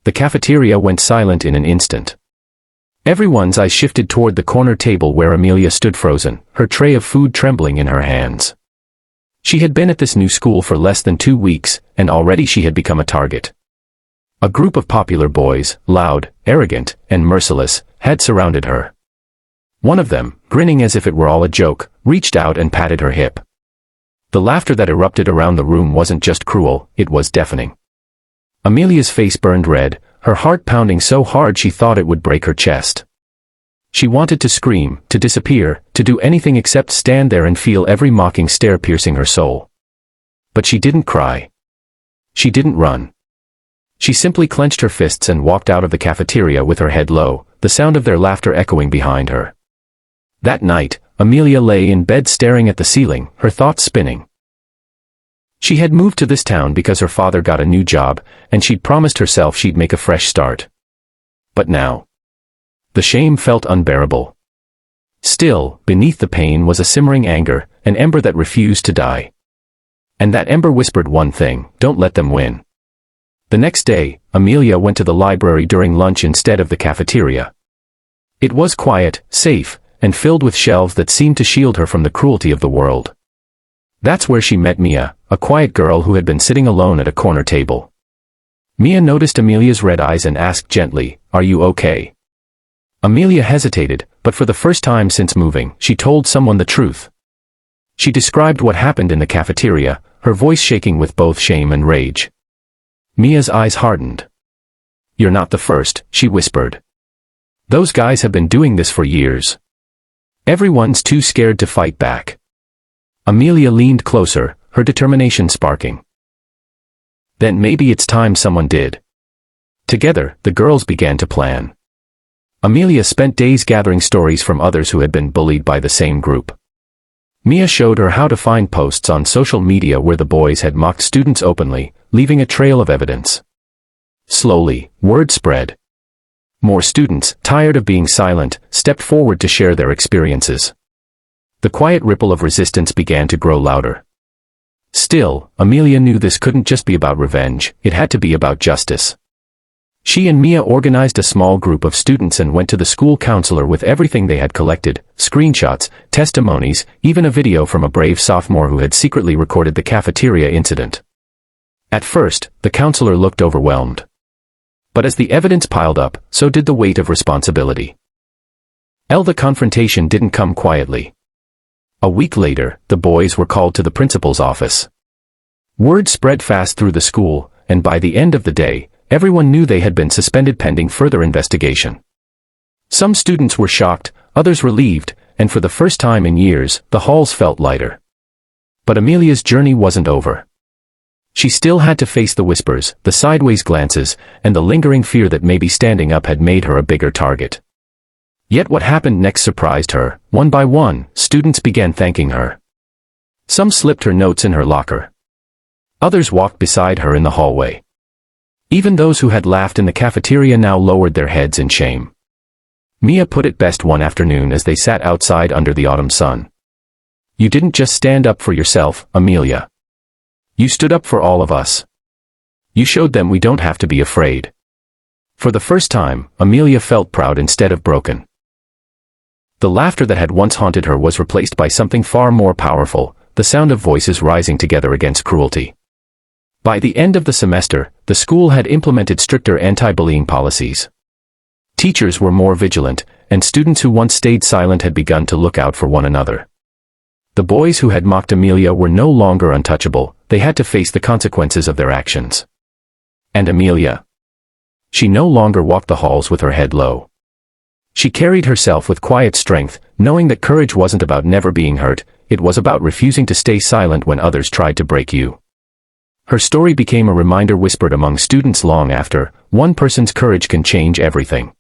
The cafeteria went silent in an instant. Everyone's eyes shifted toward the corner table where Amelia stood frozen, her tray of food trembling in her hands. She had been at this new school for less than 2 weeks, and already she had become a target. A group of popular boys, loud, arrogant, and merciless, had surrounded her. One of them, grinning as if it were all a joke, reached out and patted her hip. The laughter that erupted around the room wasn't just cruel, it was deafening. Amelia's face burned red, her heart pounding so hard she thought it would break her chest. She wanted to scream, to disappear, to do anything except stand there and feel every mocking stare piercing her soul. But she didn't cry. She didn't run. She simply clenched her fists and walked out of the cafeteria with her head low, the sound of their laughter echoing behind her. That night, Amelia lay in bed staring at the ceiling, her thoughts spinning. She had moved to this town because her father got a new job, and she'd promised herself she'd make a fresh start. But now, the shame felt unbearable. Still, beneath the pain was a simmering anger, an ember that refused to die. And that ember whispered one thing: don't let them win. The next day, Amelia went to the library during lunch instead of the cafeteria. It was quiet, safe, and filled with shelves that seemed to shield her from the cruelty of the world. That's where she met Mia, a quiet girl who had been sitting alone at a corner table. Mia noticed Amelia's red eyes and asked gently, "Are you okay?" Amelia hesitated, but for the first time since moving, she told someone the truth. She described what happened in the cafeteria, her voice shaking with both shame and rage. Mia's eyes hardened. "You're not the first," she whispered. "Those guys have been doing this for years. Everyone's too scared to fight back." Amelia leaned closer, her determination sparking. "Then maybe it's time someone did." Together, the girls began to plan. Amelia spent days gathering stories from others who had been bullied by the same group. Mia showed her how to find posts on social media where the boys had mocked students openly, leaving a trail of evidence. Slowly, word spread. More students, tired of being silent, stepped forward to share their experiences. The quiet ripple of resistance began to grow louder. Still, Amelia knew this couldn't just be about revenge, it had to be about justice. She and Mia organized a small group of students and went to the school counselor with everything they had collected: screenshots, testimonies, even a video from a brave sophomore who had secretly recorded the cafeteria incident. At first, the counselor looked overwhelmed. But as the evidence piled up, so did the weight of responsibility. The confrontation didn't come quietly. A week later, the boys were called to the principal's office. Word spread fast through the school, and by the end of the day, everyone knew they had been suspended pending further investigation. Some students were shocked, others relieved, and for the first time in years, the halls felt lighter. But Amelia's journey wasn't over. She still had to face the whispers, the sideways glances, and the lingering fear that maybe standing up had made her a bigger target. Yet what happened next surprised her. One by one, students began thanking her. Some slipped her notes in her locker. Others walked beside her in the hallway. Even those who had laughed in the cafeteria now lowered their heads in shame. Mia put it best one afternoon as they sat outside under the autumn sun. "You didn't just stand up for yourself, Amelia. You stood up for all of us. You showed them we don't have to be afraid." For the first time, Amelia felt proud instead of broken. The laughter that had once haunted her was replaced by something far more powerful, the sound of voices rising together against cruelty. By the end of the semester, the school had implemented stricter anti-bullying policies. Teachers were more vigilant, and students who once stayed silent had begun to look out for one another. The boys who had mocked Amelia were no longer untouchable, they had to face the consequences of their actions. And Amelia? She no longer walked the halls with her head low. She carried herself with quiet strength, knowing that courage wasn't about never being hurt, it was about refusing to stay silent when others tried to break you. Her story became a reminder whispered among students long after: one person's courage can change everything.